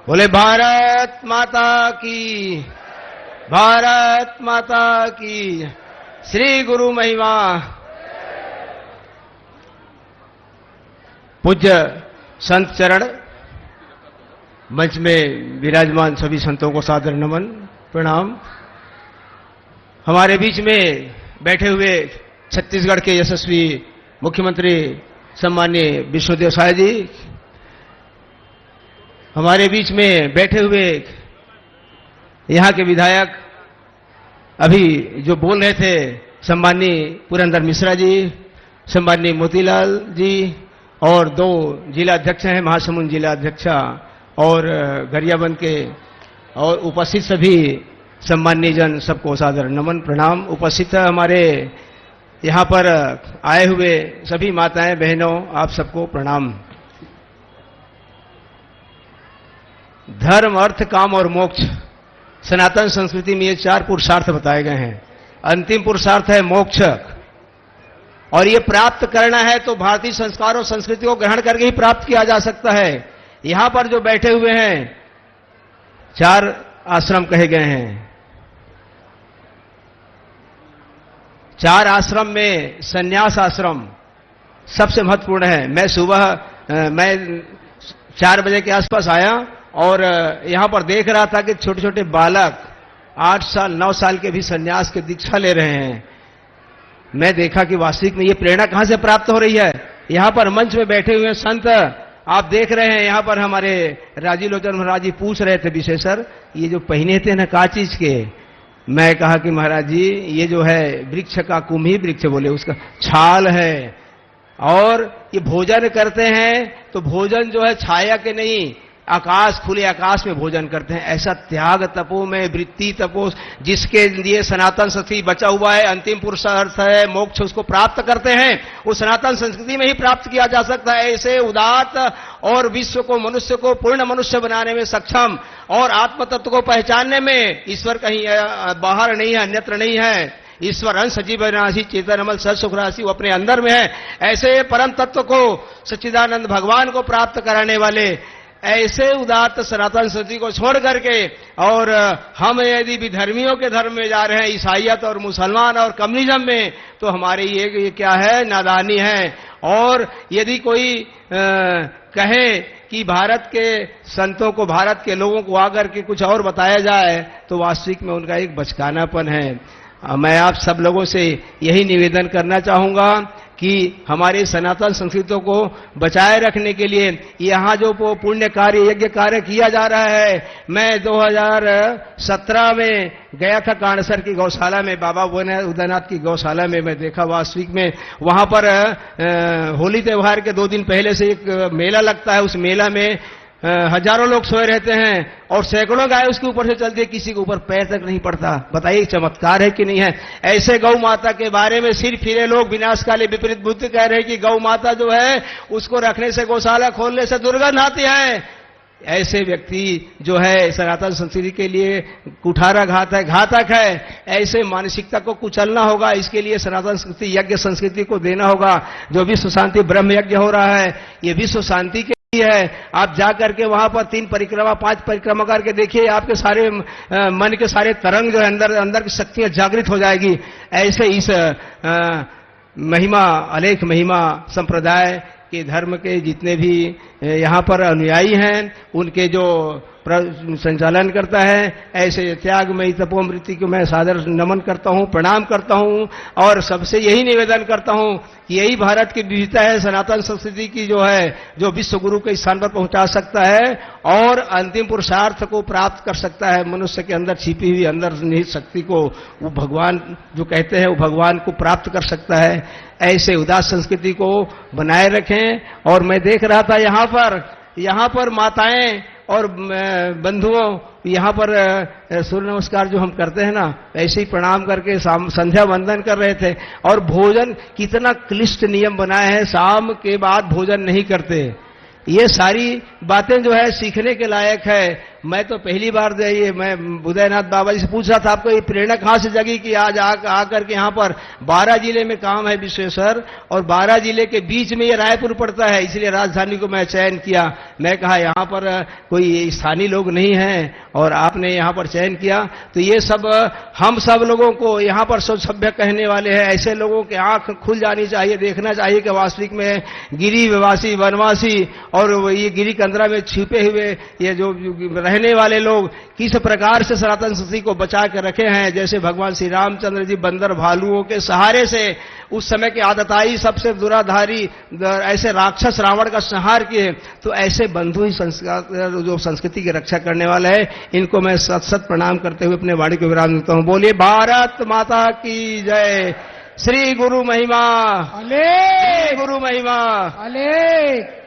बोले भारत माता की, भारत माता की। श्री गुरु महिमा। पूज्य संत चरण, मंच में विराजमान सभी संतों को सादर नमन प्रणाम। हमारे बीच में बैठे हुए छत्तीसगढ़ के यशस्वी मुख्यमंत्री सम्माननीय विष्णुदेव साय जी, हमारे बीच में बैठे हुए यहाँ के विधायक अभी जो बोल रहे थे सम्माननीय पुरंदर मिश्रा जी, सम्माननीय मोतीलाल जी, और दो जिला अध्यक्ष हैं, महासमुंद जिला अध्यक्षा और गरियाबंद के, और उपस्थित सभी सम्माननीय जन, सबको सादर नमन प्रणाम। उपस्थित हमारे यहाँ पर आए हुए सभी माताएं बहनों, आप सबको प्रणाम। धर्म, अर्थ, काम और मोक्ष, सनातन संस्कृति में ये 4 पुरुषार्थ बताए गए हैं। अंतिम पुरुषार्थ है मोक्ष, और ये प्राप्त करना है तो भारतीय संस्कार और संस्कृति को ग्रहण करके ही प्राप्त किया जा सकता है। यहां पर जो बैठे हुए हैं 4 आश्रम कहे गए हैं। 4 आश्रम में संन्यास आश्रम सबसे महत्वपूर्ण है। मैं सुबह 4 बजे के आसपास आया और यहां पर देख रहा था कि छोटे छोटे बालक 8 साल 9 साल के भी संन्यास की दीक्षा ले रहे हैं। मैं देखा कि वास्तविक में ये प्रेरणा कहां से प्राप्त हो रही है। यहां पर मंच में बैठे हुए संत आप देख रहे हैं। यहां पर हमारे राजीव लोचन महाराज जी पूछ रहे थे विशेषर, ये जो पहने थे ना का चीज के। मैं कहा कि महाराज जी ये जो है वृक्ष का कुम्ही वृक्ष बोले उसका छाल है, और ये भोजन करते हैं तो भोजन जो है छाया के नहीं, आकाश, खुले आकाश में भोजन करते हैं। ऐसा त्याग तपो में वृत्ति तपो जिसके लिए सनातन संस्कृति बचा हुआ है, अंतिम पुरुषार्थ है मोक्ष, उसको प्राप्त करते हैं। वो सनातन संस्कृति में ही प्राप्त किया जा सकता है। ऐसे उदात्त और विश्व को, मनुष्य को पूर्ण मनुष्य बनाने में सक्षम, और आत्म तत्व को पहचानने में, ईश्वर कहीं बाहर नहीं है, अन्यत्र नहीं है। ईश्वर अंश सजीव राशि चेतन अमल सत सुख राशि वो अपने अंदर में है। ऐसे परम तत्व को, सच्चिदानंद भगवान को प्राप्त कराने वाले ऐसे उदात्त सनातन संस्कृति को छोड़ करके, और हम यदि विधर्मियों के धर्म में जा रहे हैं, ईसाइयत और मुसलमान और कम्युनिज्म में, तो हमारी ये क्या है, नादानी है। और यदि कोई कहे कि भारत के संतों को, भारत के लोगों को आकर के कुछ और बताया जाए, तो वास्तविक में उनका एक बचकानापन है। मैं आप सब लोगों से यही निवेदन करना चाहूंगा कि हमारे सनातन संस्कृतियों को बचाए रखने के लिए यहाँ जो पुण्य कार्य, यज्ञ कार्य किया जा रहा है। मैं 2017 में गया था काणसर की गौशाला में, बाबा उदयनाथ की गौशाला में। मैं देखा वास्तविक में वहां पर होली त्योहार के 2 दिन पहले से एक मेला लगता है। उस मेला में हजारों लोग सोए रहते हैं और सैकड़ों गाय उसके ऊपर से चलती है, किसी के ऊपर पैर तक नहीं पड़ता। बताइए चमत्कार है कि नहीं है। ऐसे गौ माता के बारे में सिर फिरे लोग विनाशकाली विपरीत बुद्धि कह रहे हैं कि गौ माता जो है उसको रखने से, गौशाला खोलने से दुर्गंध आती है। ऐसे व्यक्ति जो है सनातन संस्कृति के लिए कुठाराघात है, घातक है। ऐसे मानसिकता को कुचलना होगा। इसके लिए सनातन संस्कृति, यज्ञ संस्कृति को देना होगा। जो विश्व शांति ब्रह्म यज्ञ हो रहा है, ये विश्व शांति के है। आप जाकर के वहां पर 3 परिक्रमा 5 परिक्रमा करके देखिए, आपके सारे मन के सारे तरंग जो है, अंदर की शक्तियां जागृत हो जाएगी। ऐसे इस महिमा, अलेख महिमा संप्रदाय के धर्म के जितने भी यहाँ पर अनुयायी हैं, उनके जो संचालन करता है, ऐसे त्यागमयी तपोमृति को मैं सादर नमन करता हूं, प्रणाम करता हूं। और सबसे यही निवेदन करता हूं कि यही भारत की विविधता है, सनातन संस्कृति की जो है, जो विश्व गुरु के स्थान पर पहुंचा सकता है और अंतिम पुरुषार्थ को प्राप्त कर सकता है। मनुष्य के अंदर छिपी हुई अंतर्निहित शक्ति को वो भगवान जो कहते हैं, वो भगवान को प्राप्त कर सकता है। ऐसे उदास संस्कृति को बनाए रखें। और मैं देख रहा था यहाँ पर माताएं और बंधुओं, यहाँ पर सूर्य नमस्कार जो हम करते हैं ना, ऐसे ही प्रणाम करके संध्या वंदन कर रहे थे। और भोजन कितना क्लिष्ट नियम बनाए हैं, शाम के बाद भोजन नहीं करते। ये सारी बातें जो है सीखने के लायक है। मैं तो पहली बार मैं उदयनाथ बाबा जी से पूछ रहा था, आपको ये प्रेरणा कहाँ से जगी कि आज आकर के यहाँ पर 12 जिले में काम है विश्वेश्वर, और 12 जिले के बीच में ये रायपुर पड़ता है, इसलिए राजधानी को मैं चयन किया। मैं कहा यहाँ पर कोई स्थानीय लोग नहीं हैं और आपने यहाँ पर चयन किया, तो ये सब हम सब लोगों को यहाँ पर सब सभ्य कहने वाले हैं, ऐसे लोगों की आंख खुल जानी चाहिए, देखना चाहिए कि वास्तविक में गिरिवासी वनवासी और ये गिरी कंदरा में छिपे हुए ये जो रहने वाले लोग किस प्रकार से सनातन संस्कृति को बचा कर रखे हैं। जैसे भगवान श्री रामचंद्र जी बंदर भालुओं के सहारे से उस समय के आदताई सबसे दुराधारी ऐसे राक्षस रावण का संहार किए, तो ऐसे बंधु ही संस्कार जो संस्कृति की रक्षा करने वाला है, इनको मैं सत सत प्रणाम करते हुए अपने वाणी को विराम देता हूं। बोलिए भारत माता की जय। श्री गुरु महिमा, अले गुरु महिमा। अले